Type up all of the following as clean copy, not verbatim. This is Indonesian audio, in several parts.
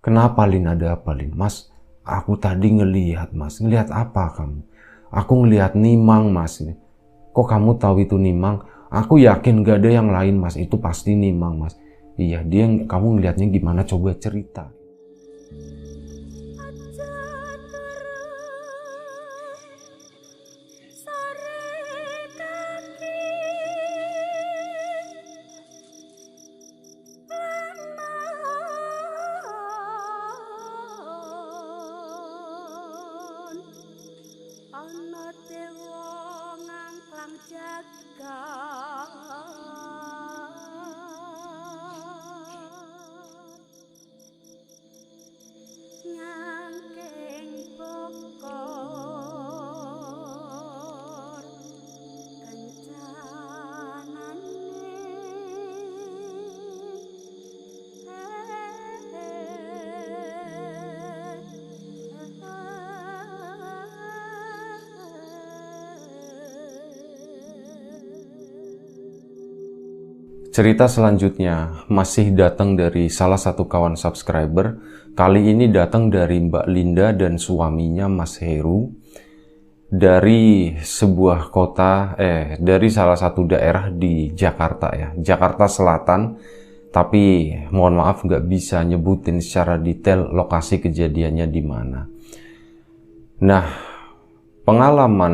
Kenapa Lin, ada apa Lin? Mas, aku tadi ngelihat Mas. Ngelihat apa kamu? Aku ngelihat Nimang Mas. Kok kamu tahu itu Nimang? Aku yakin gak ada yang lain Mas. Itu pasti Nimang Mas. Iya, dia, kamu ngelihatnya gimana? Coba cerita. Ana dewa ngangklang jagat nyangking bokor kencanane Cerita selanjutnya masih datang dari salah satu kawan subscriber. Kali ini datang dari Mbak Linda dan suaminya Mas Heru dari sebuah kota, dari salah satu daerah di Jakarta ya, Jakarta Selatan. Tapi mohon maaf nggak bisa nyebutin secara detail lokasi kejadiannya di mana. Nah, pengalaman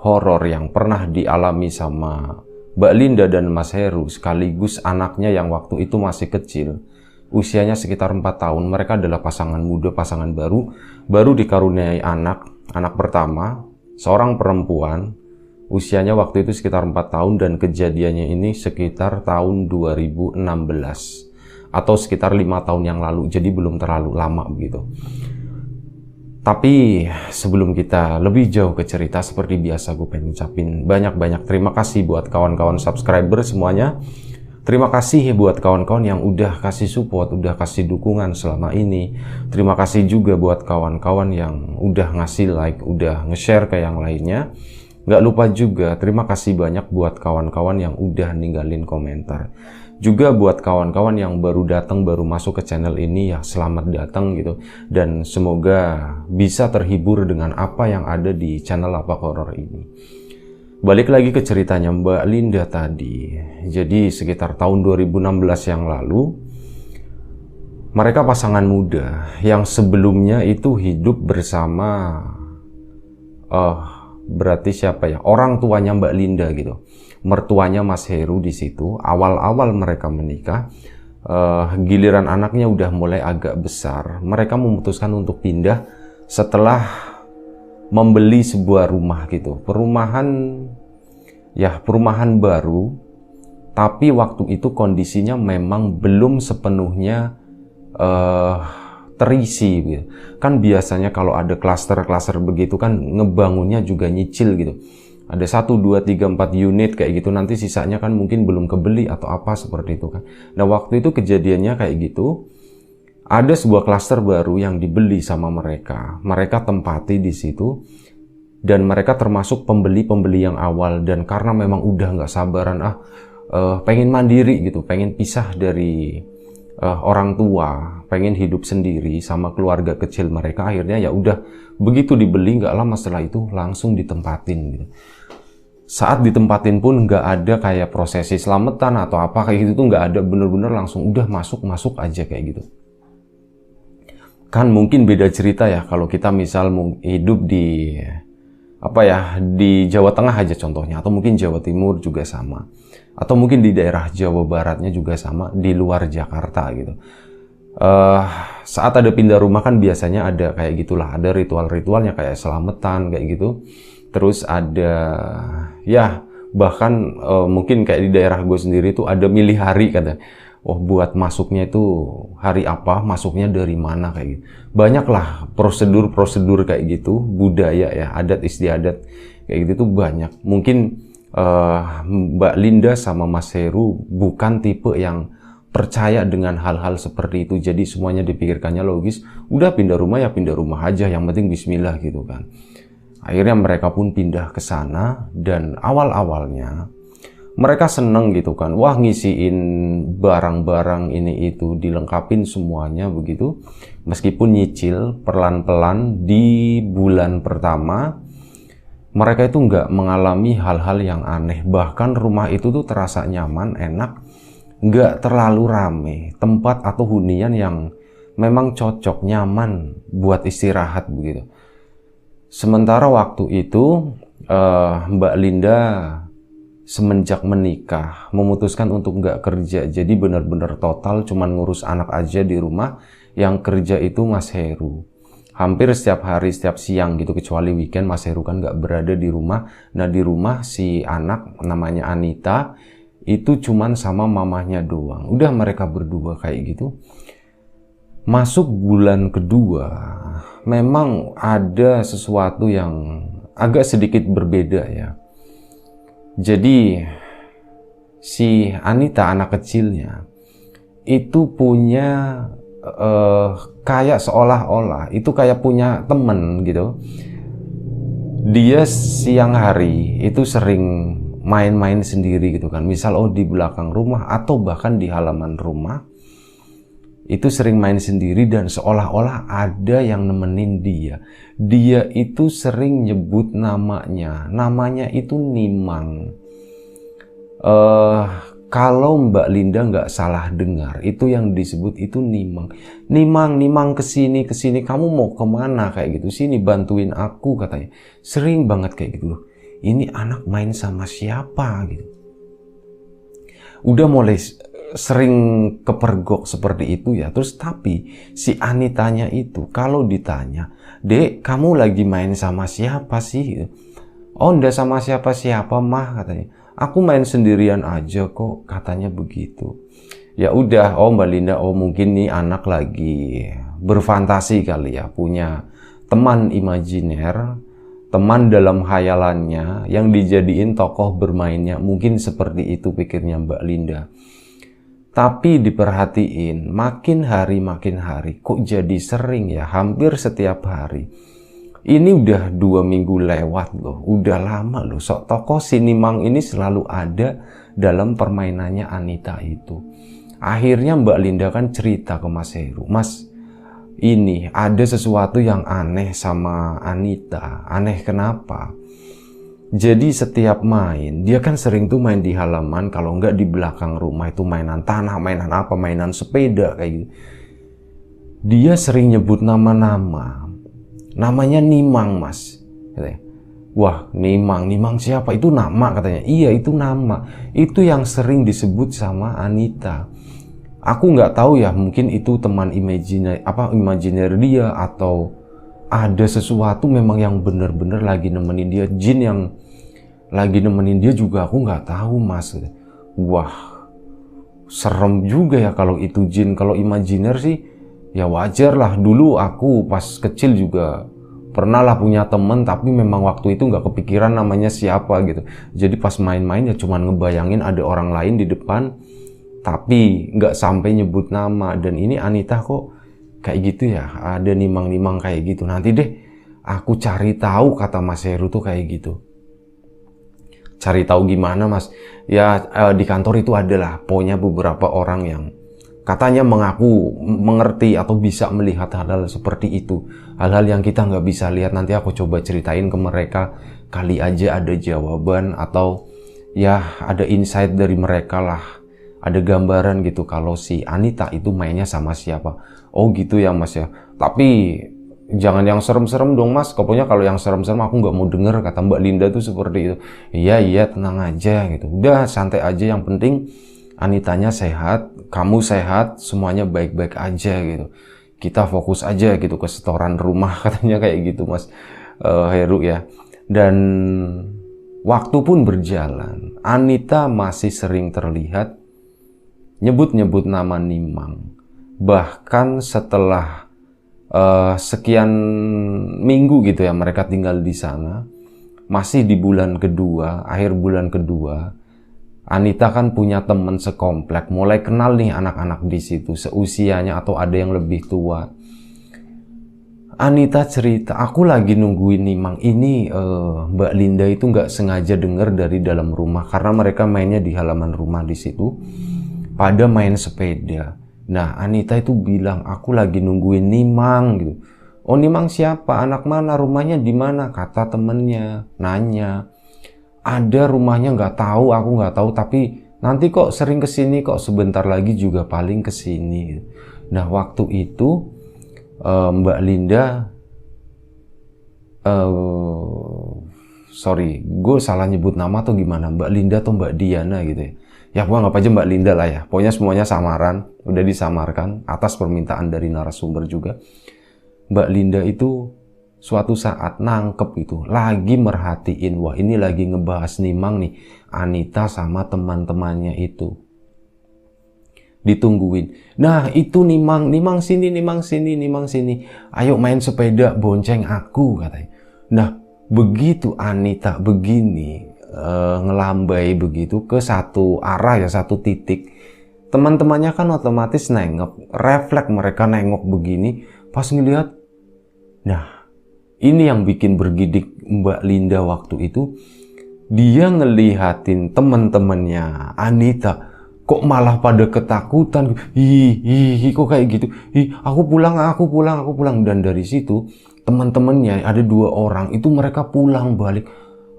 horor yang pernah dialami sama Mbak Linda dan Mas Heru sekaligus anaknya yang waktu itu masih kecil, usianya sekitar 4 tahun. Mereka adalah pasangan muda, pasangan baru dikaruniai anak pertama, seorang perempuan, usianya waktu itu sekitar 4 tahun dan kejadiannya ini sekitar tahun 2016 atau sekitar 5 tahun yang lalu, jadi belum terlalu lama begitu. Tapi sebelum kita lebih jauh ke cerita, seperti biasa gue pengen ucapin banyak-banyak terima kasih buat kawan-kawan subscriber semuanya. Terima kasih buat kawan-kawan yang udah kasih support, udah kasih dukungan selama ini. Terima kasih juga buat kawan-kawan yang udah ngasih like, udah nge-share ke yang lainnya. Gak lupa juga terima kasih banyak buat kawan-kawan yang udah ninggalin komentar. Juga buat kawan-kawan yang baru datang, baru masuk ke channel ini, ya selamat datang gitu. Dan semoga bisa terhibur dengan apa yang ada di channel Lapak Horor ini. Balik lagi ke ceritanya Mbak Linda tadi. Jadi sekitar tahun 2016 yang lalu, mereka pasangan muda yang sebelumnya itu hidup bersama berarti siapa ya? Orang tuanya Mbak Linda gitu. Mertuanya Mas Heru di situ. Awal-awal mereka menikah, giliran anaknya udah mulai agak besar, mereka memutuskan untuk pindah setelah membeli sebuah rumah gitu. Perumahan baru, tapi waktu itu kondisinya memang belum sepenuhnya terisi gitu. Kan biasanya kalau ada klaster-klaster begitu kan ngebangunnya juga nyicil gitu. Ada 1, 2, 3, 4 unit kayak gitu, nanti sisanya kan mungkin belum kebeli atau apa seperti itu kan. Nah waktu itu kejadiannya kayak gitu, ada sebuah klaster baru yang dibeli sama mereka. Mereka tempati di situ dan mereka termasuk pembeli-pembeli yang awal. Dan karena memang udah nggak sabaran, pengen mandiri gitu, pengen pisah dari orang tua, pengen hidup sendiri sama keluarga kecil mereka, akhirnya ya udah begitu dibeli, nggak lama setelah itu langsung ditempatin gitu. Saat ditempatin pun nggak ada kayak prosesi selamatan atau apa kayak gitu tuh nggak ada, bener-bener langsung udah masuk aja kayak gitu. Kan mungkin beda cerita ya kalau kita misal hidup di di Jawa Tengah aja contohnya, atau mungkin Jawa Timur juga sama, atau mungkin di daerah Jawa Baratnya juga sama, di luar Jakarta gitu. Saat ada pindah rumah kan biasanya ada kayak gitulah, ada ritual-ritualnya kayak selamatan kayak gitu. Terus ada ya bahkan mungkin kayak di daerah gue sendiri tuh ada milih hari kata. Oh buat masuknya itu hari apa, masuknya dari mana kayak gitu. Banyaklah prosedur-prosedur kayak gitu, budaya ya, adat istiadat kayak gitu tuh banyak. Mungkin Mbak Linda sama Mas Heru bukan tipe yang percaya dengan hal-hal seperti itu, jadi semuanya dipikirkannya logis. Udah pindah rumah ya pindah rumah aja, yang penting bismillah gitu kan. Akhirnya mereka pun pindah ke sana dan awal-awalnya mereka seneng gitu kan, wah ngisiin barang-barang ini itu, dilengkapin semuanya begitu. Meskipun nyicil pelan-pelan di bulan pertama, mereka itu nggak mengalami hal-hal yang aneh. Bahkan rumah itu tuh terasa nyaman, enak, nggak terlalu rame. Tempat atau hunian yang memang cocok, nyaman buat istirahat begitu. Sementara waktu itu Mbak Linda semenjak menikah memutuskan untuk nggak kerja, jadi benar-benar total cuman ngurus anak aja di rumah. Yang kerja itu Mas Heru, hampir setiap hari, setiap siang gitu, kecuali weekend Mas Heru kan nggak berada di rumah. Nah di rumah si anak namanya Anita itu cuman sama mamahnya doang, udah mereka berdua kayak gitu. Masuk bulan kedua memang ada sesuatu yang agak sedikit berbeda ya. Jadi si Anita, anak kecilnya, itu punya kayak seolah-olah itu kayak punya temen gitu. Dia siang hari itu sering main-main sendiri gitu kan. Misal di belakang rumah atau bahkan di halaman rumah. Itu sering main sendiri dan seolah-olah ada yang nemenin dia. Dia itu sering nyebut namanya. Namanya itu Nimang. Kalau Mbak Linda nggak salah dengar, itu yang disebut itu Nimang. Nimang kesini, kamu mau kemana kayak gitu. Sini bantuin aku katanya. Sering banget kayak gitu loh. Ini anak main sama siapa gitu. Udah mulai sering kepergok seperti itu ya. Terus tapi si Anitanya itu kalau ditanya, "Dek, kamu lagi main sama siapa sih?" "Oh, enggak sama siapa-siapa, Mah," katanya. "Aku main sendirian aja kok," katanya begitu. Ya udah, Mbak Linda, mungkin nih anak lagi berfantasi kali ya, punya teman imajiner, teman dalam khayalannya yang dijadiin tokoh bermainnya. Mungkin seperti itu pikirnya Mbak Linda. Tapi diperhatiin, makin hari kok jadi sering ya, hampir setiap hari. Ini udah 2 minggu lewat loh, udah lama loh. Tokoh si Nimang ini selalu ada dalam permainannya Anita itu. Akhirnya Mbak Linda kan cerita ke Mas Heru, "Mas, ini ada sesuatu yang aneh sama Anita." "Aneh kenapa?" Jadi setiap main, dia kan sering tuh main di halaman, kalau enggak di belakang rumah itu mainan tanah, mainan apa, mainan sepeda kayak gitu. Dia sering nyebut nama-nama. Namanya Nimang, Mas. Katanya. "Wah, Nimang siapa? Itu nama," katanya. "Iya, itu nama. Itu yang sering disebut sama Anita." Aku nggak tahu ya, mungkin itu teman imajiner dia, atau ada sesuatu memang yang benar-benar lagi nemenin dia, jin yang lagi nemenin dia juga aku nggak tahu, Mas. Wah, serem juga ya kalau itu jin. Kalau imajiner sih ya wajar lah. Dulu aku pas kecil juga pernah lah punya temen, tapi memang waktu itu nggak kepikiran namanya siapa gitu. Jadi pas main-main ya cuman ngebayangin ada orang lain di depan, tapi nggak sampai nyebut nama. Dan ini Anita kok kayak gitu ya, ada nimang-nimang kayak gitu. Nanti deh aku cari tahu, kata Mas Heru tuh kayak gitu. Cari tahu gimana, Mas? Ya di kantor itu adalah pokoknya beberapa orang yang katanya mengaku mengerti atau bisa melihat hal-hal seperti itu. Hal-hal yang kita nggak bisa lihat. Nanti aku coba ceritain ke mereka, kali aja ada jawaban atau ya ada insight dari mereka lah. Ada gambaran gitu kalau si Anita itu mainnya sama siapa. Oh gitu ya, Mas ya. Tapi jangan yang serem-serem dong, Mas. Pokoknya kalau yang serem-serem aku nggak mau denger, kata Mbak Linda tuh seperti itu. Iya tenang aja gitu. Udah santai aja, yang penting Anitanya sehat, kamu sehat, semuanya baik-baik aja gitu. Kita fokus aja gitu ke setoran rumah, katanya kayak gitu, Mas Heru ya. Dan waktu pun berjalan, Anita masih sering terlihat nyebut-nyebut nama Nimang. Bahkan setelah sekian minggu gitu ya mereka tinggal di sana, masih di bulan kedua, akhir bulan kedua, Anita kan punya temen sekomplek, mulai kenal nih anak-anak di situ, seusianya atau ada yang lebih tua. Anita cerita, aku lagi nungguin Nimang ini. Mbak Linda itu nggak sengaja dengar dari dalam rumah karena mereka mainnya di halaman rumah di situ, pada main sepeda. Nah, Anita itu bilang, aku lagi nungguin Nimang gitu. Oh, Nimang siapa? Anak mana? Rumahnya di mana? Kata temennya, nanya. Ada rumahnya nggak tahu, aku nggak tahu. Tapi nanti kok sering kesini kok, sebentar lagi juga paling kesini. Nah, waktu itu Mbak Linda, sorry, gue salah nyebut nama atau gimana, Mbak Linda atau Mbak Diana gitu ya. Ya, gue anggap aja Mbak Linda lah ya. Pokoknya semuanya samaran, udah disamarkan atas permintaan dari narasumber juga. Mbak Linda itu suatu saat nangkep gitu, lagi merhatiin, wah ini lagi ngebahas Nimang nih, Anita sama teman-temannya itu. Ditungguin. Nah, itu Nimang sini, Nimang sini, Nimang sini. Ayo main sepeda, bonceng aku katanya. Nah, begitu Anita begini, ngelambai begitu ke satu arah ya, satu titik. Teman-temannya kan otomatis nengok, refleks mereka nengok begini, pas ngelihat. Nah, ini yang bikin bergidik Mbak Linda waktu itu. Dia ngelihatin teman-temannya Anita kok malah pada ketakutan. Kok kayak gitu. Aku pulang. Dan dari situ teman-temannya ada 2 orang itu mereka pulang balik.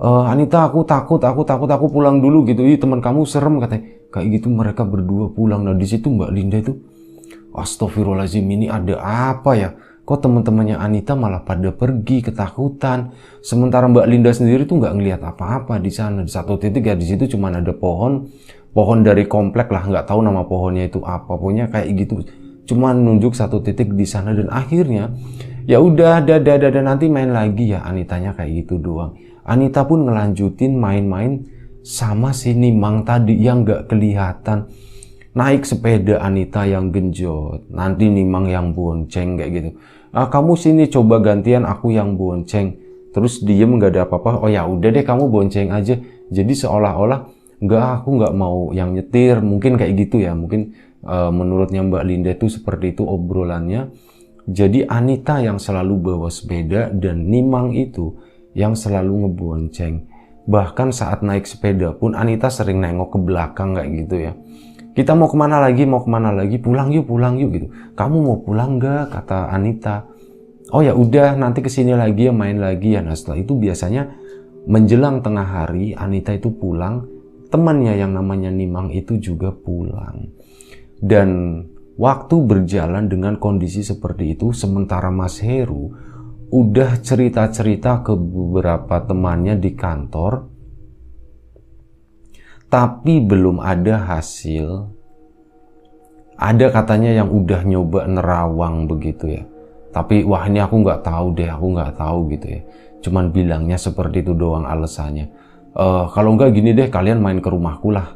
Anita, aku takut, aku pulang dulu gitu. Teman kamu serem katanya. Kayak gitu mereka berdua pulang. Nah, di situ Mbak Linda itu, astagfirullahaladzim, ini ada apa ya? Kok teman-temannya Anita malah pada pergi ketakutan. Sementara Mbak Linda sendiri tuh nggak ngelihat apa-apa di sana. Di satu titik ya, di situ cuma ada pohon dari komplek lah, nggak tahu nama pohonnya itu apa. Pokoknya kayak gitu. Cuma nunjuk satu titik di sana dan akhirnya ya udah, ada nanti main lagi ya, Anitanya kayak gitu doang. Anita pun ngelanjutin main-main sama si Nimang tadi yang nggak kelihatan. Naik sepeda Anita yang genjot, nanti Nimang yang bonceng kayak gitu. Kamu sini coba gantian, aku yang bonceng. Terus diem nggak ada apa-apa. Oh ya udah deh, kamu bonceng aja. Jadi seolah-olah aku nggak mau yang nyetir, mungkin kayak gitu ya. Mungkin menurutnya Mbak Linda itu seperti itu obrolannya. Jadi Anita yang selalu bawa sepeda dan Nimang itu yang selalu ngebonceng. Bahkan saat naik sepeda pun Anita sering nengok ke belakang kayak gitu ya. Kita mau kemana lagi, pulang yuk gitu. Kamu mau pulang nggak, kata Anita. Oh ya udah, nanti kesini lagi ya, main lagi ya. Nah, setelah itu biasanya menjelang tengah hari Anita itu pulang, temannya yang namanya Nimang itu juga pulang. Dan waktu berjalan dengan kondisi seperti itu, sementara Mas Heru udah cerita-cerita ke beberapa temannya di kantor, tapi belum ada hasil. Ada katanya yang udah nyoba nerawang begitu ya. Tapi wah ini aku nggak tahu gitu ya. Cuman bilangnya seperti itu doang alasannya. Kalau nggak gini deh, kalian main ke rumahku lah.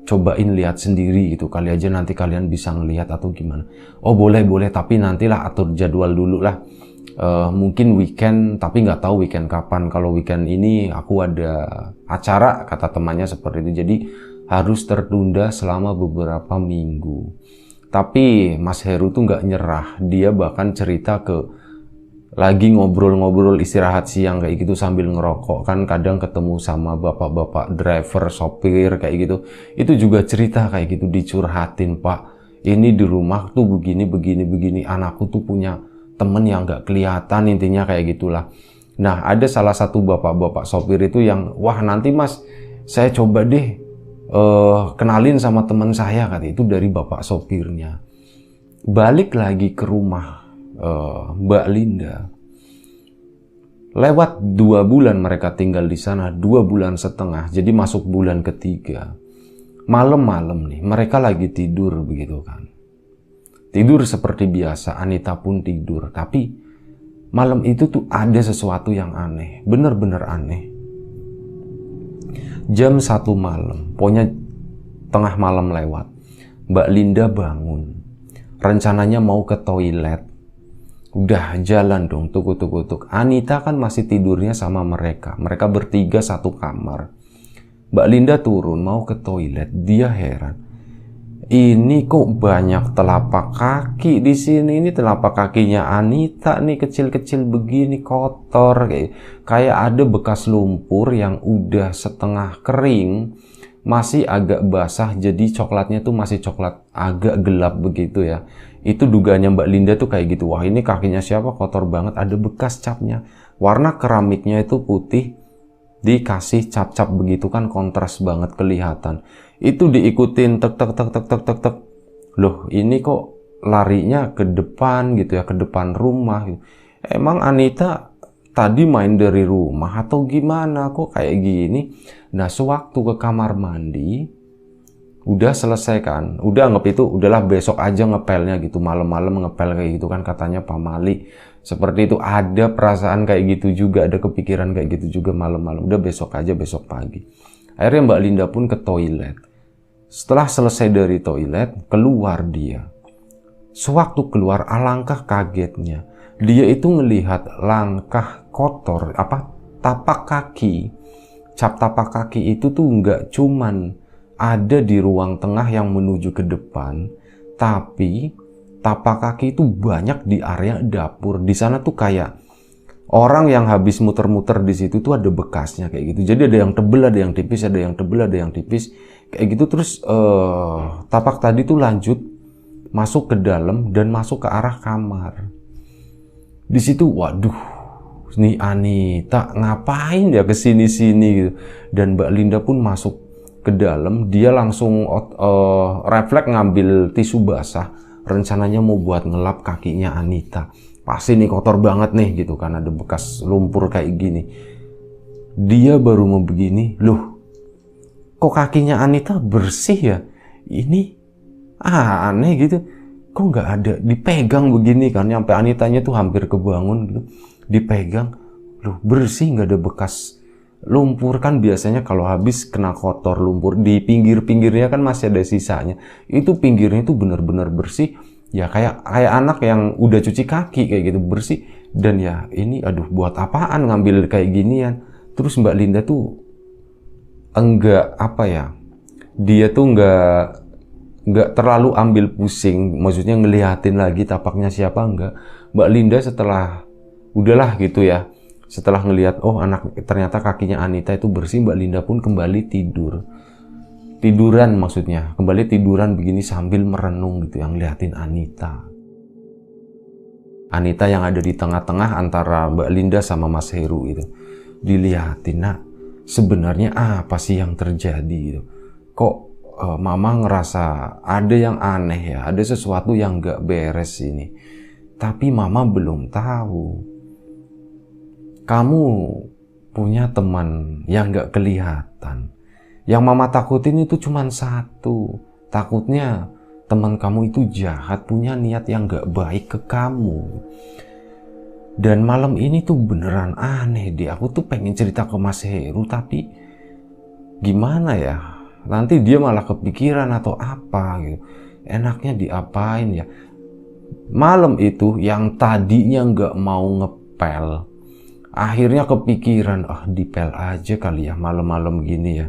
Cobain lihat sendiri gitu. Kali aja nanti kalian bisa ngelihat atau gimana. Oh boleh, tapi nantilah atur jadwal dulu lah. Mungkin weekend, tapi nggak tahu weekend kapan. Kalau weekend ini aku ada acara, kata temannya seperti itu. Jadi harus tertunda selama beberapa minggu. Tapi Mas Heru tuh nggak nyerah. Dia bahkan cerita lagi ngobrol-ngobrol istirahat siang kayak gitu sambil ngerokok. Kan kadang ketemu sama bapak-bapak driver, sopir kayak gitu. Itu juga cerita kayak gitu, dicurhatin, Pak. Ini di rumah tuh begini. Anakku tuh punya temen yang nggak kelihatan, intinya kayak gitulah. Nah, ada salah satu bapak-bapak sopir itu yang, wah nanti Mas, saya coba deh kenalin sama teman saya, kata itu dari bapak sopirnya. Balik lagi ke rumah Mbak Linda. Lewat 2 bulan mereka tinggal di sana, 2 bulan setengah, jadi masuk bulan ketiga. Malam-malam nih, mereka lagi tidur begitu kan. Tidur seperti biasa, Anita pun tidur. Tapi malam itu tuh ada sesuatu yang aneh, bener-bener aneh. Jam 1 malam, pokoknya tengah malam lewat, Mbak Linda bangun. Rencananya mau ke toilet. Udah jalan dong, tuk. Anita kan masih tidurnya sama mereka. Mereka bertiga satu kamar. Mbak Linda turun mau ke toilet, dia heran. ini kok banyak telapak kaki di sini. Ini telapak kakinya Anita nih, kecil-kecil begini, kotor, kayak ada bekas lumpur yang udah setengah kering, masih agak basah, jadi coklatnya tuh masih coklat agak gelap begitu ya. Itu dugaannya Mbak Linda tuh kayak gitu. Wah, ini kakinya siapa, kotor banget, ada bekas capnya. Warna keramiknya itu putih, dikasih cap-cap begitu kan, kontras banget kelihatan. Itu diikutin tek tek tek tek tek tek tek. Loh, ini kok larinya ke depan gitu ya, ke depan rumah gitu. Emang Anita tadi main dari rumah atau gimana kok kayak gini? Nah, sewaktu ke kamar mandi, udah selesai kan, udah anggap itu udahlah besok aja ngepelnya gitu, malam-malam ngepel kayak gitu kan katanya Pak Mali. Seperti itu, ada perasaan kayak gitu juga, ada kepikiran kayak gitu juga malam-malam. Udah besok aja, besok pagi. Akhirnya Mbak Linda pun ke toilet. Setelah selesai dari toilet, keluar dia. Sewaktu keluar, alangkah kagetnya. Dia itu ngelihat langkah kotor, tapak kaki. Cap tapak kaki itu tuh nggak cuman ada di ruang tengah yang menuju ke depan, tapi tapak kaki itu banyak di area dapur. Di sana tuh kayak orang yang habis muter-muter di situ tuh ada bekasnya kayak gitu. Jadi ada yang tebel, ada yang tipis, ada yang tebel, ada yang tipis kayak gitu. Terus tapak tadi tuh lanjut masuk ke dalam dan masuk ke arah kamar. Di situ, waduh, nih Anita ngapain ya kesini-sini gitu. Dan Mbak Linda pun masuk ke dalam, dia langsung refleks ngambil tisu basah, rencananya mau buat ngelap kakinya Anita. Pasti nih kotor banget nih gitu kan, ada bekas lumpur kayak gini. Dia baru mau begini, loh kok kakinya Anita bersih ya? Ini aneh gitu, kok nggak ada, dipegang begini kan, sampai Anitanya tuh hampir kebangun gitu, dipegang, loh bersih, nggak ada bekas lumpur. Kan biasanya kalau habis kena kotor lumpur di pinggir-pinggirnya kan masih ada sisanya, itu pinggirnya itu benar-benar bersih ya, kayak anak yang udah cuci kaki kayak gitu, bersih. Dan ya ini aduh, buat apaan ngambil kayak ginian. Terus Mbak Linda tuh enggak dia tuh nggak terlalu ambil pusing, maksudnya ngeliatin lagi tapaknya siapa, enggak. Mbak Linda setelah udahlah gitu ya, setelah ngelihat oh ternyata kakinya Anita itu bersih, Mbak Linda pun kembali tiduran maksudnya, kembali tiduran begini sambil merenung gitu, yang ngeliatin Anita yang ada di tengah-tengah antara Mbak Linda sama Mas Heru itu. Dilihatin, nak, sebenarnya apa sih yang terjadi gitu? Kok Mama ngerasa ada yang aneh ya, ada sesuatu yang gak beres ini. Tapi Mama belum tahu. Kamu punya teman yang gak kelihatan. Yang Mama takutin itu cuma satu. Takutnya teman kamu itu jahat, punya niat yang gak baik ke kamu. Dan malam ini tuh beneran aneh deh. Aku tuh pengen cerita ke Mas Heru, tapi gimana ya? Nanti dia malah kepikiran atau apa gitu. Enaknya diapain ya? Malam itu yang tadinya nggak mau ngepel, akhirnya kepikiran, dipel aja kali ya malam-malam gini ya.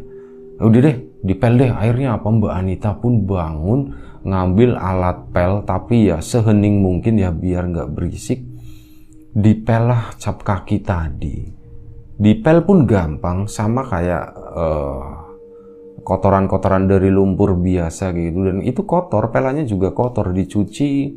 Udah deh, dipel deh. Akhirnya Mbak Anita pun bangun, ngambil alat pel, tapi ya sehening mungkin ya biar nggak berisik. Dipel lah cap kaki tadi. Dipel pun gampang, sama kayak kotoran-kotoran dari lumpur biasa gitu. Dan itu kotor, pelannya juga kotor, dicuci,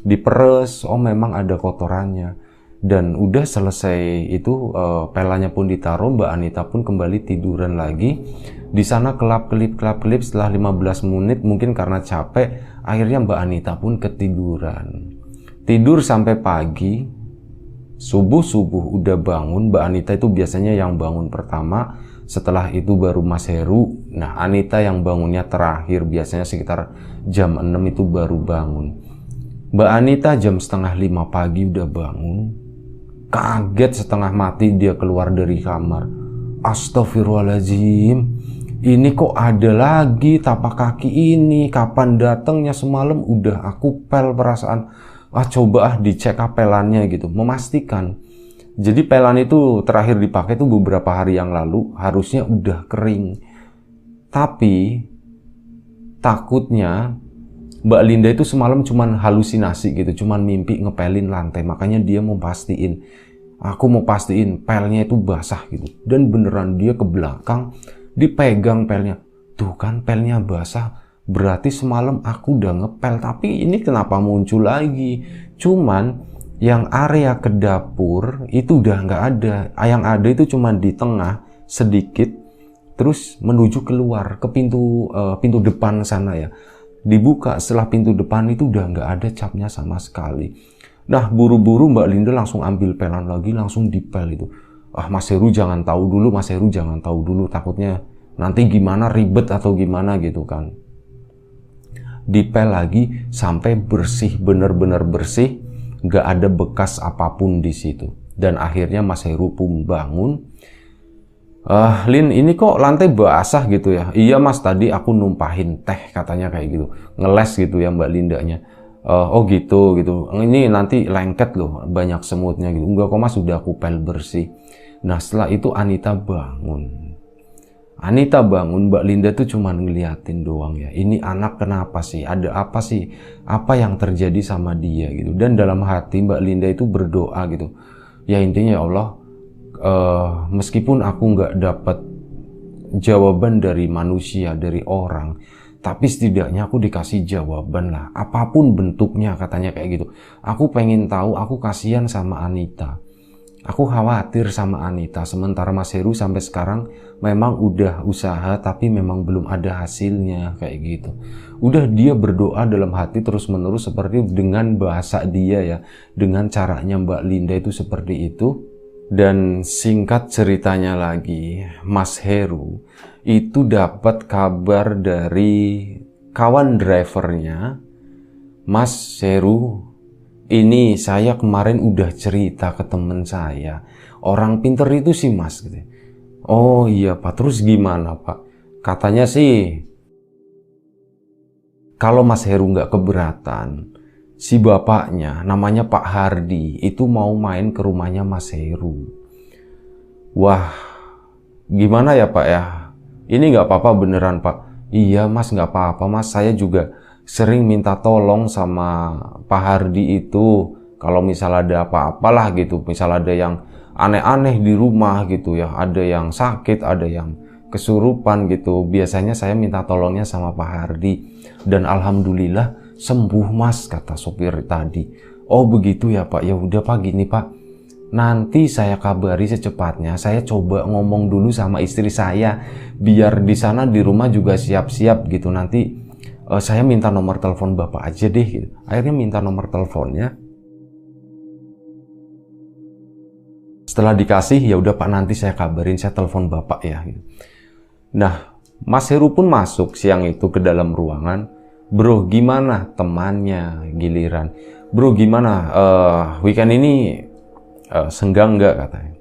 diperes, memang ada kotorannya. Dan udah selesai itu, pelannya pun ditaruh, Mbak Anita pun kembali tiduran lagi. Di sana kelap-kelip setelah 15 menit mungkin karena capek, akhirnya Mbak Anita pun ketiduran. Tidur sampai pagi, subuh udah bangun. Mbak Anita itu biasanya yang bangun pertama, setelah itu baru Mas Heru. Nah, Anita yang bangunnya terakhir, biasanya sekitar jam 6 itu baru bangun. Mbak Anita jam 4:30 pagi udah bangun. Kaget setengah mati dia keluar dari kamar. Astagfirullahaladzim, ini kok ada lagi tapak kaki ini, kapan datangnya? Semalam udah aku pel perasaan. Coba dicek pelannya gitu, memastikan. Jadi pelan itu terakhir dipakai tuh beberapa hari yang lalu, harusnya udah kering. Tapi takutnya Mbak Linda itu semalam cuman halusinasi gitu, cuman mimpi ngepelin lantai. Makanya dia mau pastiin, aku mau pastiin pelnya itu basah gitu. Dan beneran dia ke belakang, dipegang pelnya. Tuh kan pelnya basah, berarti semalam aku udah ngepel. Tapi ini kenapa muncul lagi? Cuman yang area ke dapur itu udah nggak ada. Yang ada itu cuman di tengah sedikit, terus menuju keluar ke pintu depan sana ya. Dibuka setelah pintu depan itu udah nggak ada capnya sama sekali. Nah, buru-buru Mbak Linda langsung ambil pelan lagi, langsung dipel itu. Mas Heru jangan tahu dulu, Mas Heru jangan tahu dulu, takutnya nanti gimana ribet atau gimana gitu kan. Dipel lagi sampai bersih, bener-bener bersih, nggak ada bekas apapun di situ. Dan akhirnya Mas Heru pun bangun. Lin, ini kok lantai basah gitu ya? Iya mas, tadi aku numpahin teh, katanya kayak gitu. Ngeles gitu ya Mbak Lindanya. Oh gitu. Ini nanti lengket loh, banyak semutnya gitu. Enggak kok mas, sudah aku pel bersih. Nah setelah itu Anita bangun, Mbak Linda tuh cuma ngeliatin doang ya. Ini anak kenapa sih? Ada apa sih? Apa yang terjadi sama dia gitu? Dan dalam hati Mbak Linda itu berdoa gitu. Ya intinya ya Allah, meskipun aku nggak dapat jawaban dari manusia, dari orang, tapi setidaknya aku dikasih jawaban lah, apapun bentuknya, katanya kayak gitu. Aku pengen tahu, aku kasihan sama Anita, aku khawatir sama Anita. Sementara Mas Heru sampai sekarang memang udah usaha, tapi memang belum ada hasilnya kayak gitu. Udah dia berdoa dalam hati terus menerus seperti dengan bahasa dia ya, dengan caranya Mbak Linda itu seperti itu. Dan singkat ceritanya lagi, Mas Heru itu dapat kabar dari kawan drivernya. Mas Heru, ini saya kemarin udah cerita ke temen saya, orang pinter itu sih mas gitu. Oh iya pak, terus gimana pak? Katanya sih kalau Mas Heru nggak keberatan, si bapaknya namanya Pak Hardi itu mau main ke rumahnya Mas Heru. Wah, gimana ya Pak ya? Ini nggak apa-apa beneran Pak? Iya Mas, nggak apa-apa Mas. Saya juga sering minta tolong sama Pak Hardi itu. Kalau misal ada apa-apalah gitu, misal ada yang aneh-aneh di rumah gitu ya, ada yang sakit, ada yang kesurupan gitu. Biasanya saya minta tolongnya sama Pak Hardi. Dan alhamdulillah sembuh mas, kata sopir tadi. Oh begitu ya pak, ya udah pak, gini pak, nanti saya kabari secepatnya. Saya coba ngomong dulu sama istri saya, biar di sana di rumah juga siap-siap gitu. Nanti saya minta nomor telepon bapak aja deh gitu. Akhirnya minta nomor teleponnya. Setelah dikasih, ya udah pak, nanti saya kabarin, saya telepon bapak ya gitu. Nah Mas Heru pun masuk siang itu ke dalam ruangan. Bro, gimana temannya? Giliran, bro gimana weekend ini senggang nggak, katanya.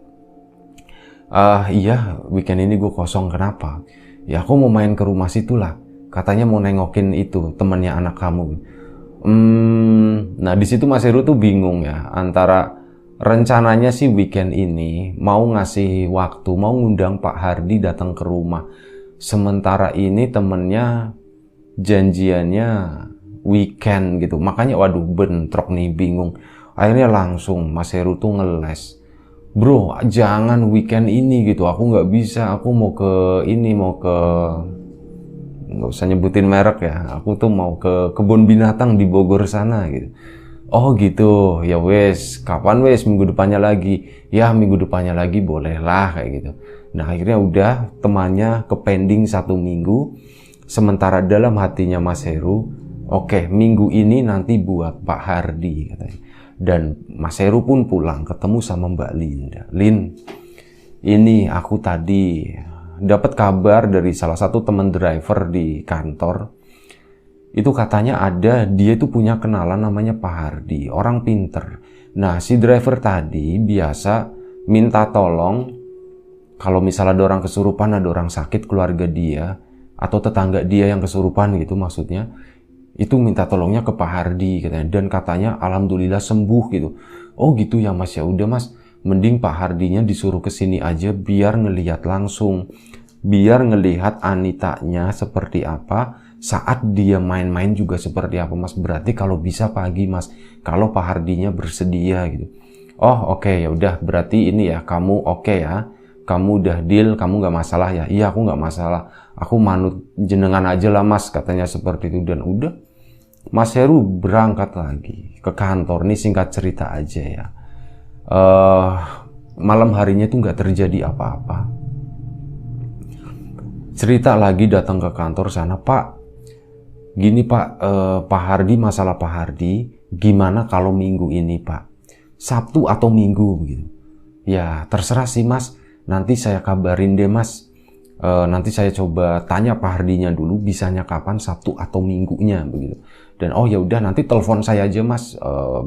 Iya weekend ini gue kosong. Kenapa? Ya aku mau main ke rumah situ lah, katanya mau nengokin itu temannya anak kamu. Nah di situ Mas Heru tuh bingung ya, antara rencananya sih weekend ini mau ngasih waktu, mau ngundang Pak Hardi datang ke rumah. Sementara ini temennya janjiannya weekend gitu. Makanya waduh bentrok nih, bingung. Akhirnya langsung Mas Heru tuh ngeles. Bro jangan weekend ini gitu, aku nggak bisa. Aku mau ke ini, mau ke, nggak usah nyebutin merek ya, aku tuh mau ke kebun binatang di Bogor sana gitu. Oh gitu, ya wes, kapan wes, minggu depannya lagi. Ya minggu depannya lagi boleh lah kayak gitu. Nah akhirnya udah, temannya ke pending 1 minggu. Sementara dalam hatinya Mas Heru, oke, minggu ini nanti buat Pak Hardi katanya. Dan Mas Heru pun pulang ketemu sama Mbak Linda. Lin, ini aku tadi dapat kabar dari salah satu teman driver di kantor. Itu katanya dia itu punya kenalan namanya Pak Hardi, orang pinter. Nah si driver tadi biasa minta tolong kalau misalnya ada orang kesurupan, ada orang sakit keluarga dia atau tetangga dia yang kesurupan gitu maksudnya, itu minta tolongnya ke Pak Hardi katanya. Dan katanya alhamdulillah sembuh gitu. Oh gitu ya mas, ya udah mas, mending Pak Hardinya disuruh ke sini aja biar ngelihat langsung, biar ngelihat Anitanya seperti apa, saat dia main-main juga seperti apa Mas? Berarti kalau bisa pagi Mas, kalau Pak Hardinya bersedia gitu. Oh oke, ya udah berarti ini ya, kamu oke ya, kamu udah deal, kamu nggak masalah ya? Iya aku nggak masalah, aku manut jenengan aja lah Mas, katanya seperti itu. Dan udah Mas Heru berangkat lagi ke kantor. Ini singkat cerita aja ya. Malam harinya tuh nggak terjadi apa-apa. Cerita lagi datang ke kantor sana, Pak. Gini Pak, Pak Hardi, masalah Pak Hardi, gimana kalau minggu ini Pak? Sabtu atau Minggu gitu. Ya terserah sih Mas, nanti saya kabarin deh Mas. Nanti saya coba tanya Pak Hardinya dulu bisanya kapan, Sabtu atau Minggunya begitu. Dan oh ya udah nanti telepon saya aja Mas,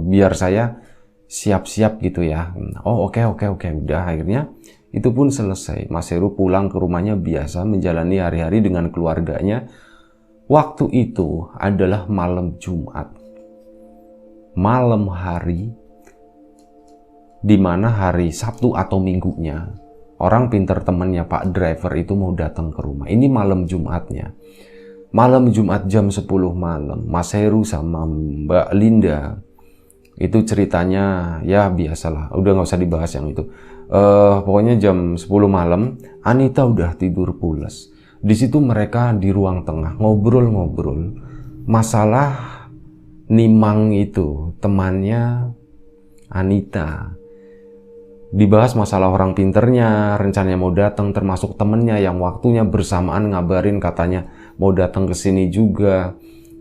biar saya siap-siap gitu ya. Oh oke, udah akhirnya itu pun selesai. Mas Heru pulang ke rumahnya biasa menjalani hari-hari dengan keluarganya. Waktu itu adalah malam Jumat, malam hari, di mana hari Sabtu atau Minggunya orang pinter temennya Pak driver itu mau datang ke rumah. Ini malam Jumatnya. Malam Jumat jam 10 malam, Mas Heru sama Mbak Linda itu ceritanya ya biasalah, udah nggak usah dibahas yang itu. Pokoknya jam 10 malam Anita udah tidur pulas. Di situ mereka di ruang tengah ngobrol-ngobrol masalah Nimang itu, temannya Anita. Dibahas masalah orang pinternya, rencananya mau datang, termasuk temennya yang waktunya bersamaan ngabarin katanya mau datang ke sini juga.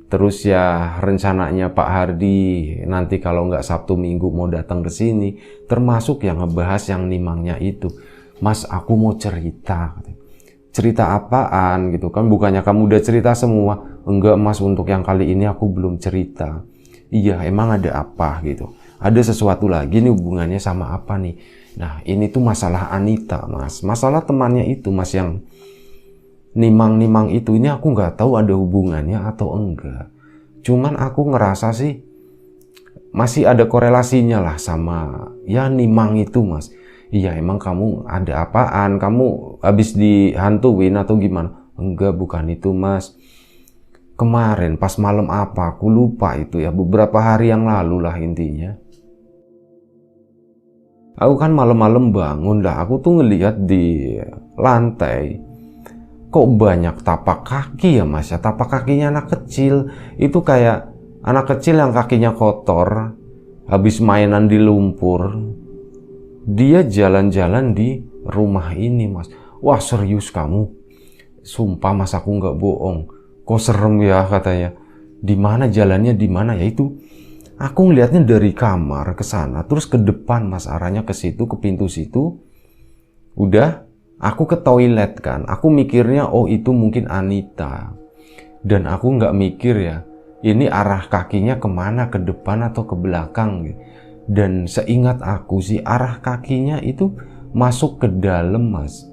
Terus ya rencananya Pak Hardi nanti kalau nggak Sabtu Minggu mau datang ke sini, termasuk yang ngebahas yang Nimangnya itu. Mas, aku mau cerita. Cerita apaan gitu kan? Bukannya kamu udah cerita semua? Enggak Mas, untuk yang kali ini aku belum cerita. Iya, emang ada apa gitu? Ada sesuatu lagi nih, hubungannya sama apa nih? Nah, ini tuh masalah Anita Mas. Masalah temannya itu Mas, yang Nimang itu, ini aku nggak tahu ada hubungannya atau enggak. Cuman aku ngerasa sih masih ada korelasinya lah sama ya Nimang itu Mas. Iya emang kamu ada apaan? Kamu habis dihantuin atau gimana? Enggak, bukan itu Mas. Kemarin pas malam apa? Aku lupa itu ya. Beberapa hari yang lalu lah intinya. Aku kan malam-malam bangun lah. Aku tuh ngelihat di lantai. Kok banyak tapak kaki ya Mas ya? Tapak kakinya anak kecil. Itu kayak anak kecil yang kakinya kotor. Habis mainan di lumpur. Dia jalan-jalan di rumah ini Mas. Wah serius kamu? Sumpah Mas, aku nggak bohong. Kok serem ya katanya. Di mana jalannya, di mana ya itu? Aku ngelihatnya dari kamar ke sana, terus ke depan Mas, arahnya ke situ, ke pintu situ. Udah, aku ke toilet kan. Aku mikirnya oh itu mungkin Anita. Dan aku nggak mikir ya, ini arah kakinya kemana, ke depan atau ke belakang gitu. Dan seingat aku sih arah kakinya itu masuk ke dalam Mas.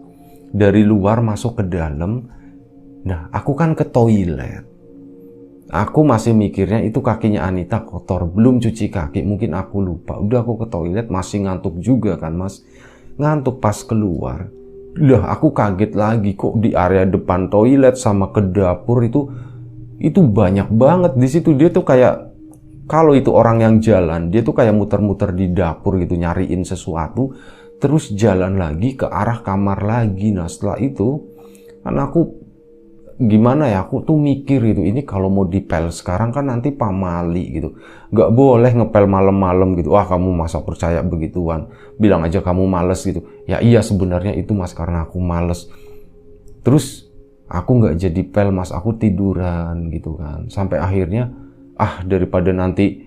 Dari luar masuk ke dalam. Nah aku kan ke toilet. Aku masih mikirnya itu kakinya Anita kotor. Belum cuci kaki, mungkin aku lupa. Udah aku ke toilet, masih ngantuk juga kan Mas. Ngantuk pas keluar. Lah aku kaget lagi kok di area depan toilet sama ke dapur itu banyak banget. Di situ dia tuh kayak, kalau itu orang yang jalan, dia tuh kayak muter-muter di dapur gitu, nyariin sesuatu, terus jalan lagi ke arah kamar lagi. Nah setelah itu, kan aku gimana ya, aku tuh mikir gitu, ini kalau mau dipel sekarang kan nanti pamali gitu. Gak boleh ngepel malam-malam gitu. Wah kamu masa percaya begituan, bilang aja kamu males gitu. Ya iya sebenarnya itu Mas, karena aku males. Terus aku gak jadi pel Mas, aku tiduran gitu kan. Sampai akhirnya daripada nanti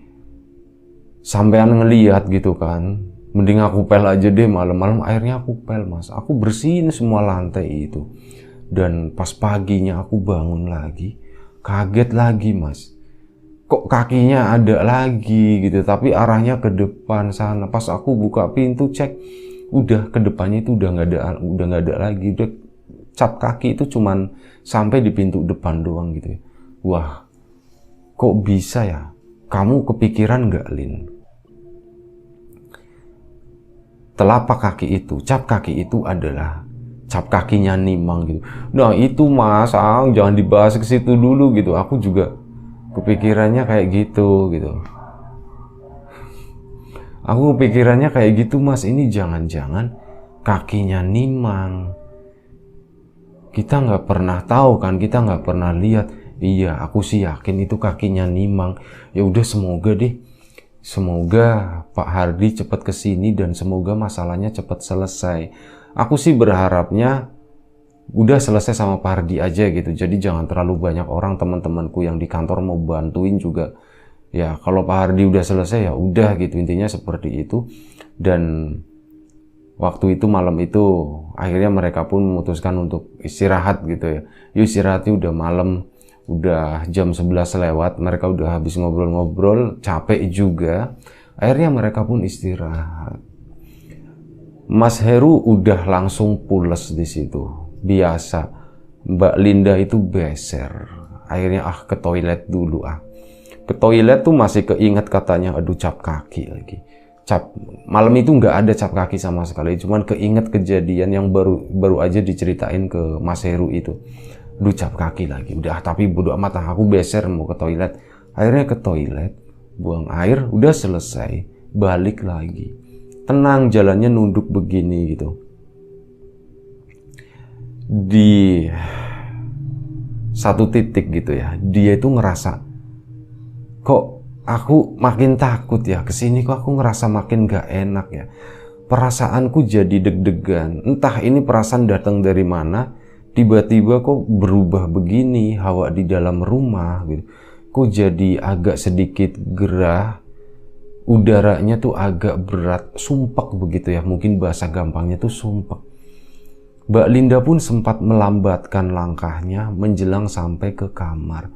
sampean ngeliat gitu kan, mending aku pel aja deh malam-malam. Akhirnya aku pel Mas, aku bersihin semua lantai itu. Dan pas paginya aku bangun lagi, kaget lagi Mas, kok kakinya ada lagi gitu, tapi arahnya ke depan sana. Pas aku buka pintu cek, udah ke depannya itu udah nggak ada lagi. Udah cap kaki itu cuman sampai di pintu depan doang gitu ya. Wah kok bisa ya? Kamu kepikiran nggak Lin? Telapak kaki itu, cap kaki itu adalah cap kakinya Nimang gitu. Nah itu Mas Ang, jangan dibahas ke situ dulu gitu. Aku juga kepikirannya kayak gitu gitu. Aku kepikirannya kayak gitu Mas, ini jangan-jangan kakinya Nimang. Kita nggak pernah tahu kan, kita nggak pernah lihat. Iya, aku sih yakin itu kakinya Nimang. Ya udah, semoga deh, semoga Pak Hardi cepat kesini dan semoga masalahnya cepat selesai. Aku sih berharapnya udah selesai sama Pak Hardi aja gitu. Jadi jangan terlalu banyak orang, teman-temanku yang di kantor mau bantuin juga. Ya kalau Pak Hardi udah selesai ya udah gitu, intinya seperti itu. Dan waktu itu malam itu akhirnya mereka pun memutuskan untuk istirahat gitu ya. Yuk istirahatnya, udah malam, udah jam 11 lewat, mereka udah habis ngobrol-ngobrol, capek juga. Akhirnya mereka pun istirahat. Mas Heru udah langsung pules di situ. Biasa Mbak Linda itu beser. Akhirnya ke toilet dulu Ke toilet tuh masih keinget katanya, aduh cap kaki lagi. Malam itu nggak ada cap kaki sama sekali, cuman keinget kejadian yang baru aja diceritain ke Mas Heru itu. Duh cap kaki lagi. Udah, tapi bodo amat, aku beser mau ke toilet. Akhirnya ke toilet, buang air, udah selesai, balik lagi. Tenang, jalannya nunduk begini gitu. Di satu titik gitu ya, dia itu ngerasa, kok aku makin takut ya, kesini kok aku ngerasa makin gak enak ya. Perasaanku jadi deg-degan, entah ini perasaan datang dari mana, tiba-tiba kok berubah begini, hawa di dalam rumah gitu. Kok jadi agak sedikit gerah, udaranya tuh agak berat, sumpek begitu ya, mungkin bahasa gampangnya tuh sumpek. Mbak Linda pun sempat melambatkan langkahnya menjelang sampai ke kamar.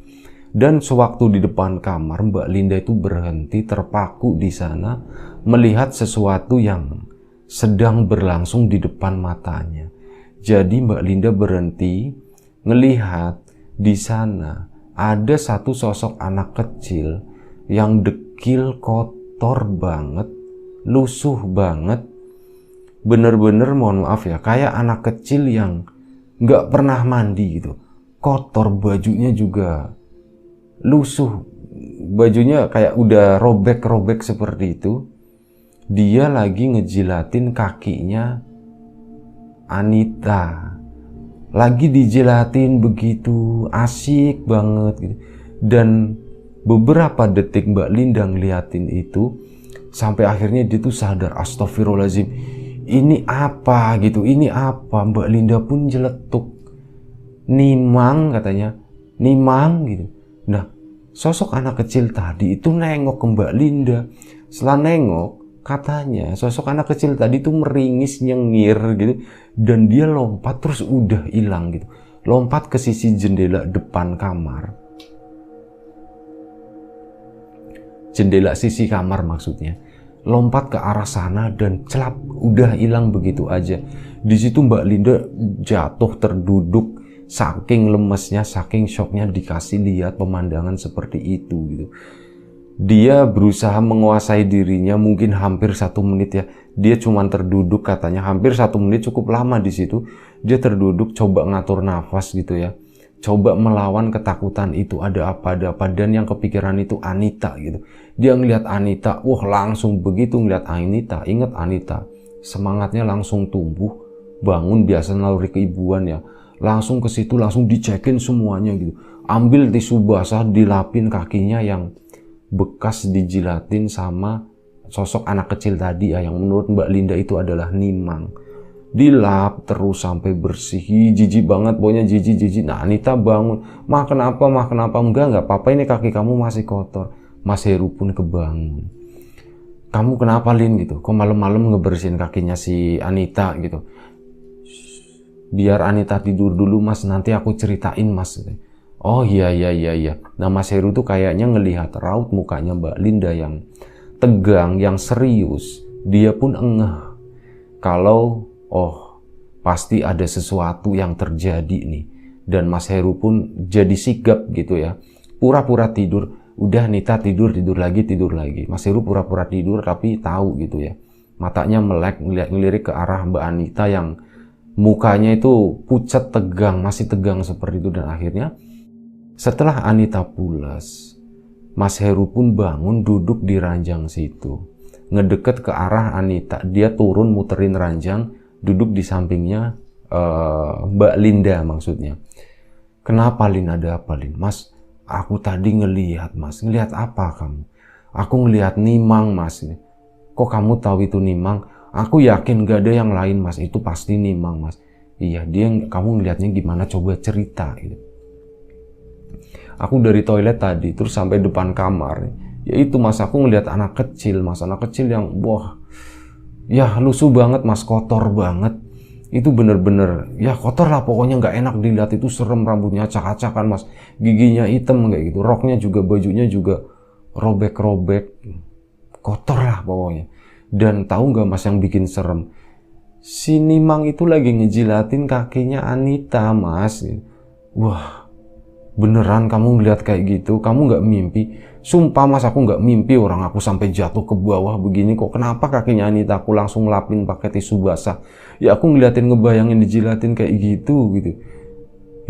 Dan sewaktu di depan kamar, Mbak Linda itu berhenti terpaku di sana melihat sesuatu yang sedang berlangsung di depan matanya. Jadi Mbak Linda berhenti ngelihat di sana ada satu sosok anak kecil yang dekil, kotor banget, lusuh banget. Bener-bener mohon maaf ya, kayak anak kecil yang nggak pernah mandi gitu. Kotor, bajunya juga lusuh, bajunya kayak udah robek-robek seperti itu. Dia lagi ngejilatin kakinya Anita, lagi dijilatin begitu asik banget gitu. Dan beberapa detik Mbak Linda ngeliatin itu sampai akhirnya dia tuh sadar, astagfirullahaladzim, ini apa gitu, ini apa. Mbak Linda pun jeletuk, Nimang katanya, Nimang gitu. Nah, sosok anak kecil tadi itu nengok ke Mbak Linda. Setelah nengok, katanya sosok anak kecil tadi itu meringis, nyengir gitu. Dan dia lompat terus udah hilang gitu. Lompat ke sisi jendela depan kamar. Jendela sisi kamar maksudnya. Lompat ke arah sana dan celap, udah hilang begitu aja. Di situ Mbak Linda jatuh terduduk, saking lemesnya, saking shocknya dikasih lihat pemandangan seperti itu gitu. Dia berusaha menguasai dirinya, mungkin hampir 1 menit ya. Dia cuman terduduk, katanya hampir 1 menit, cukup lama di situ. Dia terduduk, coba ngatur nafas gitu ya. Coba melawan ketakutan itu, ada apa, dan yang kepikiran itu Anita gitu. Dia ngelihat Anita, wah langsung begitu ngelihat Anita, ingat Anita, semangatnya langsung tumbuh, bangun, biasa naluri keibuan ya. Langsung ke situ, langsung dicekin semuanya gitu. Ambil tisu basah, dilapin kakinya yang bekas dijilatin sama sosok anak kecil tadi ya, yang menurut Mbak Linda itu adalah Nimang. Dilap terus sampai bersih, jijik banget, pokoknya jijik. Nah Anita bangun, mah kenapa, enggak apa-apa, ini kaki kamu masih kotor. Mas Heru pun kebangun. Kamu kenapa Lin gitu, kok malam-malam ngebersihin kakinya si Anita gitu. Biar Anita tidur dulu mas, nanti aku ceritain mas. Oh iya. Nah Mas Heru tuh kayaknya ngelihat raut mukanya Mbak Linda yang tegang, yang serius. Dia pun engeh kalau pasti ada sesuatu yang terjadi nih. Dan Mas Heru pun jadi sigap gitu ya. Pura-pura tidur. Udah Nita tidur lagi. Mas Heru pura-pura tidur tapi tahu gitu ya. Matanya melek, ngelirik ke arah Mbak Anita yang Mukanya itu pucat tegang, masih tegang seperti itu. Dan akhirnya setelah Anita pulas, Mas Heru pun bangun duduk di ranjang situ. Ngedeket ke arah Anita. Dia turun muterin ranjang, duduk di sampingnya Mbak Linda maksudnya. Kenapa Lin, ada apa Lin? Mas, aku tadi ngelihat Mas. Ngelihat apa kamu? Aku ngelihat Nimang Mas. Kok kamu tahu itu Nimang? Aku yakin gak ada yang lain Mas. Itu pasti Nimang Mas. Iya, kamu ngelihatnya gimana? Coba cerita gitu. Aku dari toilet tadi terus sampai depan kamar. Ya itu Mas, aku ngelihat anak kecil Mas. Anak kecil yang wah, ya lusuh banget Mas, kotor banget. Itu bener-bener ya kotor lah pokoknya, nggak enak dilihat. Itu serem, rambutnya acak-acakan Mas, giginya hitam kayak gitu, roknya juga, bajunya juga robek-robek, kotor lah pokoknya. Dan tahu nggak Mas yang bikin serem? Si Nimang itu lagi ngejilatin kakinya Anita Mas. Wah, beneran kamu ngeliat kayak gitu? Kamu nggak mimpi? Sumpah Mas, aku nggak mimpi. Orang aku sampai jatuh ke bawah begini kok. Kenapa kakinya Anita aku langsung lapin pakai tisu basah? Ya aku ngeliatin, ngebayangin dijilatin kayak gitu.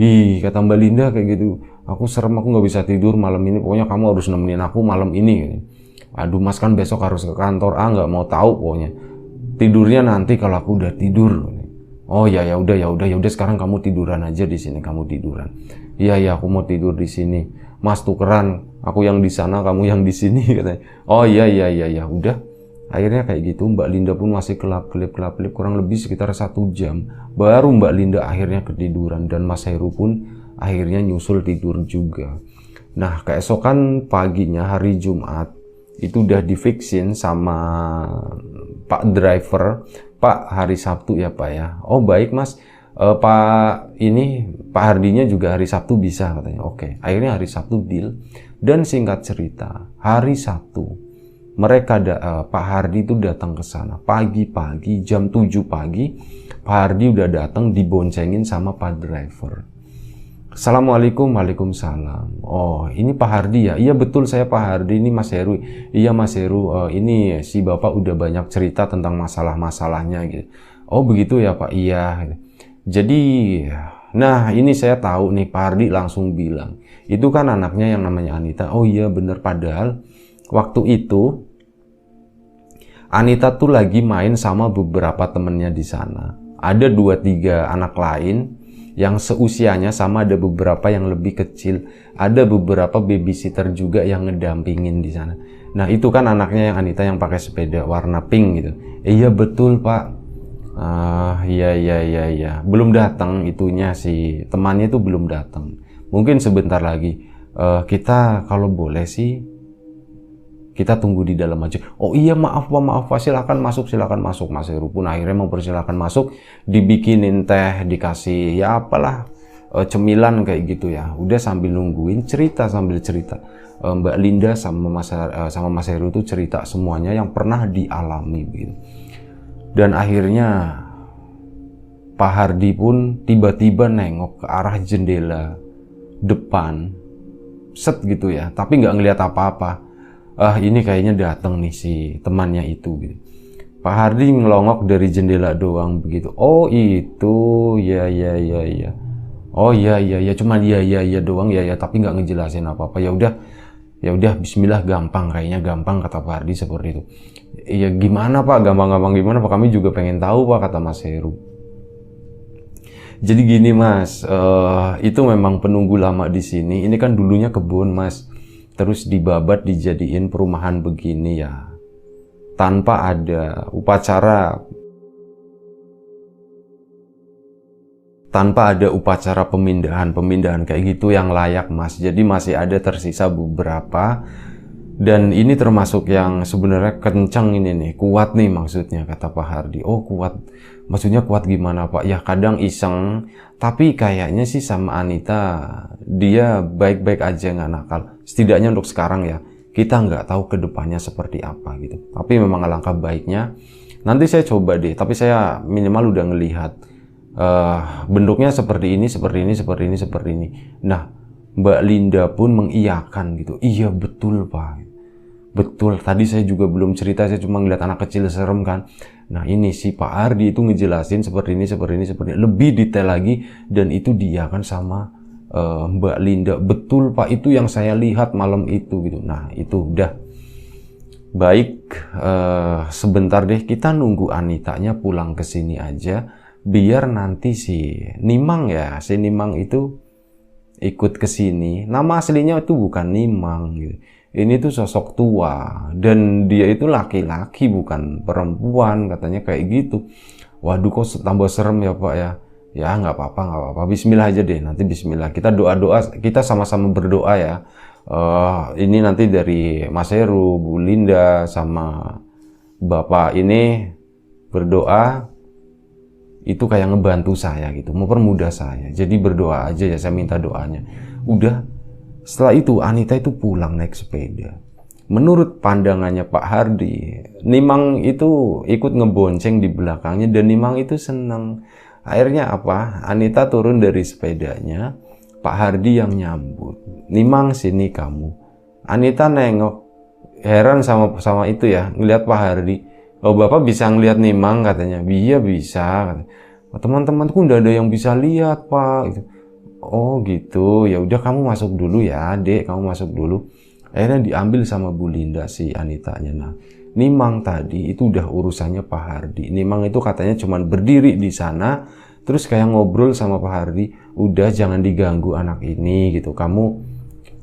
Ih, kata Mbak Linda kayak gitu. Aku serem, aku nggak bisa tidur malam ini. Pokoknya kamu harus nemenin aku malam ini. Aduh Mas, kan besok harus ke kantor. Nggak mau tahu pokoknya. Tidurnya nanti kalau aku udah tidur. Oh ya udah sekarang kamu tiduran aja di sini, kamu tiduran. Iya aku mau tidur di sini. Mas, tukeran, aku yang di sana, kamu yang di sini katanya. Oh iya udah. Akhirnya kayak gitu. Mbak Linda pun masih kelap-kelip kurang lebih sekitar 1 jam. Baru Mbak Linda akhirnya ketiduran dan Mas Heru pun akhirnya nyusul tidur juga. Nah, keesokan paginya hari Jumat itu udah difiksin sama Pak driver. Pak, hari Sabtu ya Pak ya. Oh baik Mas. Pak Hardinya juga hari Sabtu bisa katanya. Oke, akhirnya hari Sabtu deal. Dan singkat cerita, hari Sabtu mereka Pak Hardi itu datang ke sana pagi-pagi jam 7 pagi. Pak Hardi udah datang diboncengin sama Pak driver. Assalamualaikum. Waalaikumsalam. Oh, ini Pak Hardi ya? Iya betul, saya Pak Hardi, ini Mas Heru. Iya Mas Heru, ini si Bapak udah banyak cerita tentang masalah-masalahnya gitu. Oh begitu ya Pak? Iya. Jadi, nah ini saya tahu nih, Pak Hardi langsung bilang, itu kan anaknya yang namanya Anita. Oh iya bener, padahal waktu itu Anita tuh lagi main sama beberapa temennya di sana. Ada 2-3 anak lain yang seusianya sama, ada beberapa yang lebih kecil, ada beberapa babysitter juga yang ngedampingin di sana. Nah itu kan anaknya yang Anita yang pakai sepeda warna pink gitu. Iya betul Pak. Iya. Belum datang itunya, si temannya itu belum datang. Mungkin sebentar lagi. Kita kalau boleh sih kita tunggu di dalam aja. Oh iya maaf Pak, silakan masuk. Mas Heru pun akhirnya mempersilakan masuk, dibikinin teh, dikasih ya apalah cemilan kayak gitu ya. Udah sambil nungguin, sambil cerita. Mbak Linda sama Mas Heru itu cerita semuanya yang pernah dialami gitu. Dan akhirnya Pak Hardi pun tiba-tiba nengok ke arah jendela depan, set gitu ya, tapi nggak ngelihat apa-apa. Ini kayaknya datang nih si temannya itu gitu. Pak Hardi ngelongok dari jendela doang begitu. Oh itu, ya. Oh iya, cuma iya doang ya, tapi nggak ngejelasin apa-apa. Ya udah, Bismillah, gampang kata Pak Hardi seperti itu. Iya gimana Pak, gampang gimana Pak? Kami juga pengen tahu Pak, kata Mas Heru. Jadi gini Mas, itu memang penunggu lama di sini. Ini kan dulunya kebun Mas. Terus dibabat dijadiin perumahan begini ya, tanpa ada upacara pemindahan kayak gitu yang layak Mas. Jadi masih ada tersisa beberapa, dan ini termasuk yang sebenarnya kencang ini nih, kuat nih maksudnya, kata Pak Hardi. Oh kuat, maksudnya kuat gimana Pak? Ya kadang iseng, tapi kayaknya sih sama Anita dia baik-baik aja, nggak nakal. Setidaknya untuk sekarang ya, kita nggak tahu ke depannya seperti apa gitu. Tapi memang alangkah baiknya nanti saya coba deh, tapi saya minimal udah ngelihat bentuknya seperti ini. Nah Mbak Linda pun mengiyakan gitu. Iya betul Pak, betul. Tadi saya juga belum cerita, saya cuma ngeliat anak kecil serem kan. Nah ini si Pak Hardi itu ngejelasin seperti ini, lebih detail lagi, dan itu dia kan sama Mbak Linda, betul Pak, itu yang saya lihat malam itu gitu. Nah itu udah baik, sebentar deh kita nunggu Anitanya pulang ke sini aja, biar nanti si Nimang itu ikut ke sini. Nama aslinya itu bukan Nimang gitu. Ini tuh sosok tua, dan dia itu laki-laki bukan perempuan, katanya kayak gitu. Waduh, kok tambah serem ya Pak ya. Ya nggak apa-apa. Bismillah aja deh, nanti Bismillah. Kita doa-doa, kita sama-sama berdoa ya. Ini nanti dari Mas Heru, Bu Linda, sama Bapak ini berdoa, itu kayak ngebantu saya gitu, mempermudah saya. Jadi berdoa aja ya, saya minta doanya. Udah. Setelah itu Anita itu pulang naik sepeda. Menurut pandangannya Pak Hardi, Nimang itu ikut ngebonceng di belakangnya, dan Nimang itu senang. Akhirnya apa? Anita turun dari sepedanya, Pak Hardi yang nyambut. Nimang, sini kamu. Anita nengok, heran sama itu ya, ngelihat Pak Hardi. Oh, Bapak bisa ngelihat Nimang, katanya. Iya bisa. Teman-temanku udah ada yang bisa lihat Pak. Gitu. Oh gitu, ya udah kamu masuk dulu ya Dek, kamu masuk dulu. Akhirnya diambil sama Bu Linda si Anitanya. Nah, Nimang tadi itu udah urusannya Pak Hardi. Nimang itu katanya cuman berdiri di sana, terus kayak ngobrol sama Pak Hardi, udah jangan diganggu anak ini gitu. Kamu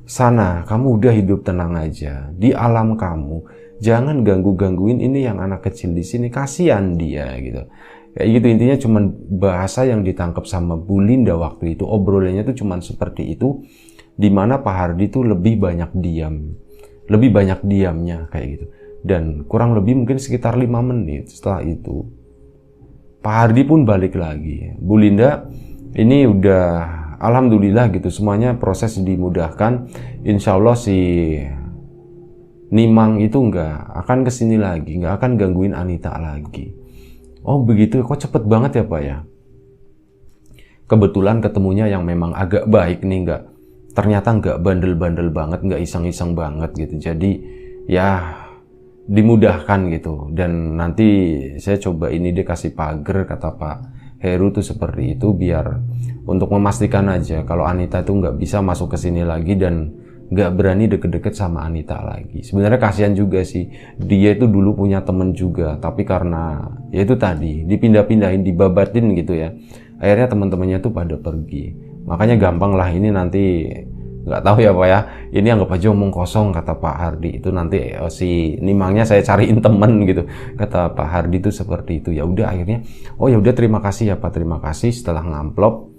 sana, kamu udah hidup tenang aja di alam kamu. Jangan gangguin ini yang anak kecil di sini, kasihan dia gitu. Kayak gitu, intinya cuman bahasa yang ditangkap sama Bu Linda waktu itu, obrolannya tuh cuman seperti itu, dimana Pak Hardi tuh lebih banyak diamnya kayak gitu. Dan kurang lebih mungkin sekitar 5 menit setelah itu, Pak Hardi pun balik lagi. Bu Linda ini udah alhamdulillah gitu, semuanya proses dimudahkan. Insya Allah si Nimang itu nggak akan kesini lagi, nggak akan gangguin Anita lagi. Oh begitu, kok cepet banget ya Pak ya. Kebetulan ketemunya yang memang agak baik nih, ternyata nggak bandel-bandel banget, nggak iseng-iseng banget gitu. Jadi ya dimudahkan gitu. Dan nanti saya coba ini deh kasih pagar, kata Pak Heru tuh seperti itu, biar untuk memastikan aja kalau Anita itu nggak bisa masuk ke sini lagi dan nggak berani deket-deket sama Anita lagi. Sebenarnya kasihan juga sih, dia itu dulu punya temen juga, tapi karena ya itu tadi dipindah-pindahin, dibabatin gitu ya, akhirnya teman-temannya tuh pada pergi. Makanya gampang lah ini nanti, nggak tahu ya Pak ya, ini anggap aja omong kosong kata Pak Hardi. Itu nanti si Nimangnya saya cariin temen gitu, kata Pak Hardi itu seperti itu. Ya udah akhirnya, oh ya udah terima kasih ya Pak, terima kasih. Setelah ngamplop,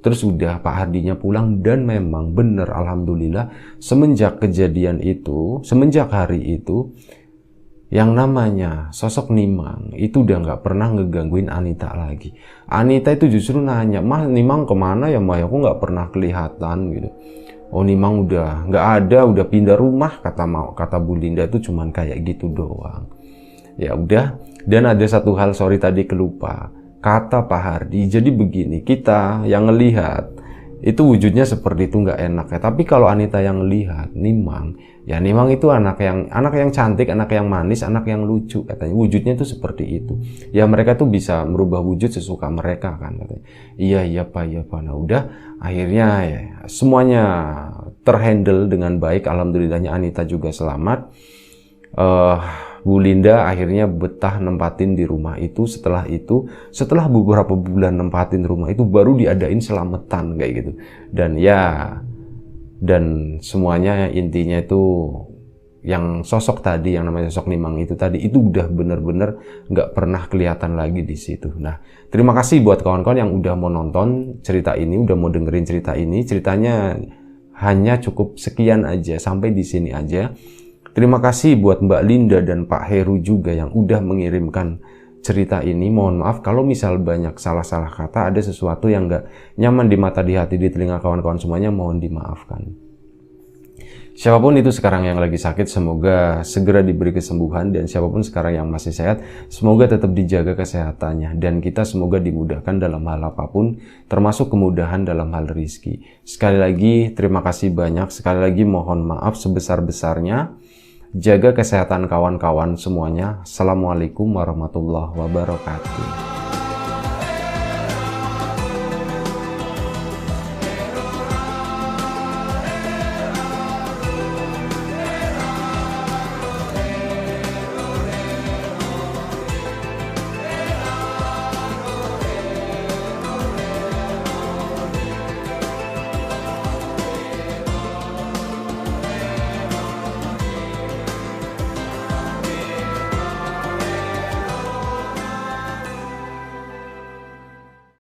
terus udah Pak Hardinya pulang, dan memang bener alhamdulillah semenjak kejadian itu, semenjak hari itu, yang namanya sosok Nimang itu udah nggak pernah ngegangguin Anita lagi. Anita itu justru nanya, "Mah, Nimang kemana ya Mah? Aku nggak pernah kelihatan gitu." Oh, Nimang udah nggak ada, udah pindah rumah, kata Bu Linda itu cuman kayak gitu doang. Ya udah. Dan ada satu hal, sorry tadi kelupa. Kata Pak Hardi, jadi begini, kita yang ngelihat itu wujudnya seperti itu nggak enak ya. Tapi kalau Anita yang ngelihat Nimang, ya Nimang itu anak yang cantik, anak yang manis, anak yang lucu, katanya. Wujudnya itu seperti itu. Ya mereka tuh bisa merubah wujud sesuka mereka kan, katanya. Iya Pak. Nah udah, akhirnya ya, semuanya terhandle dengan baik. Alhamdulillahnya Anita juga selamat. Bu Linda akhirnya betah nempatin di rumah itu. Setelah beberapa bulan nempatin rumah itu, baru diadain selamatan kayak gitu. Dan semuanya intinya itu, yang sosok tadi, yang namanya sosok Nimang itu tadi, itu udah bener-bener nggak pernah kelihatan lagi di situ. Nah, terima kasih buat kawan-kawan yang udah mau nonton cerita ini, udah mau dengerin cerita ini. Ceritanya hanya cukup sekian aja, sampai di sini aja. Terima kasih buat Mbak Linda dan Pak Heru juga yang udah mengirimkan cerita ini. Mohon maaf kalau misal banyak salah-salah kata, ada sesuatu yang nggak nyaman di mata, di hati, di telinga kawan-kawan semuanya, mohon dimaafkan. Siapapun itu sekarang yang lagi sakit, semoga segera diberi kesembuhan. Dan siapapun sekarang yang masih sehat, semoga tetap dijaga kesehatannya. Dan kita semoga dimudahkan dalam hal apapun, termasuk kemudahan dalam hal rezeki. Sekali lagi, terima kasih banyak. Sekali lagi mohon maaf sebesar-besarnya Jaga kesehatan kawan-kawan semuanya. Assalamualaikum warahmatullahi wabarakatuh.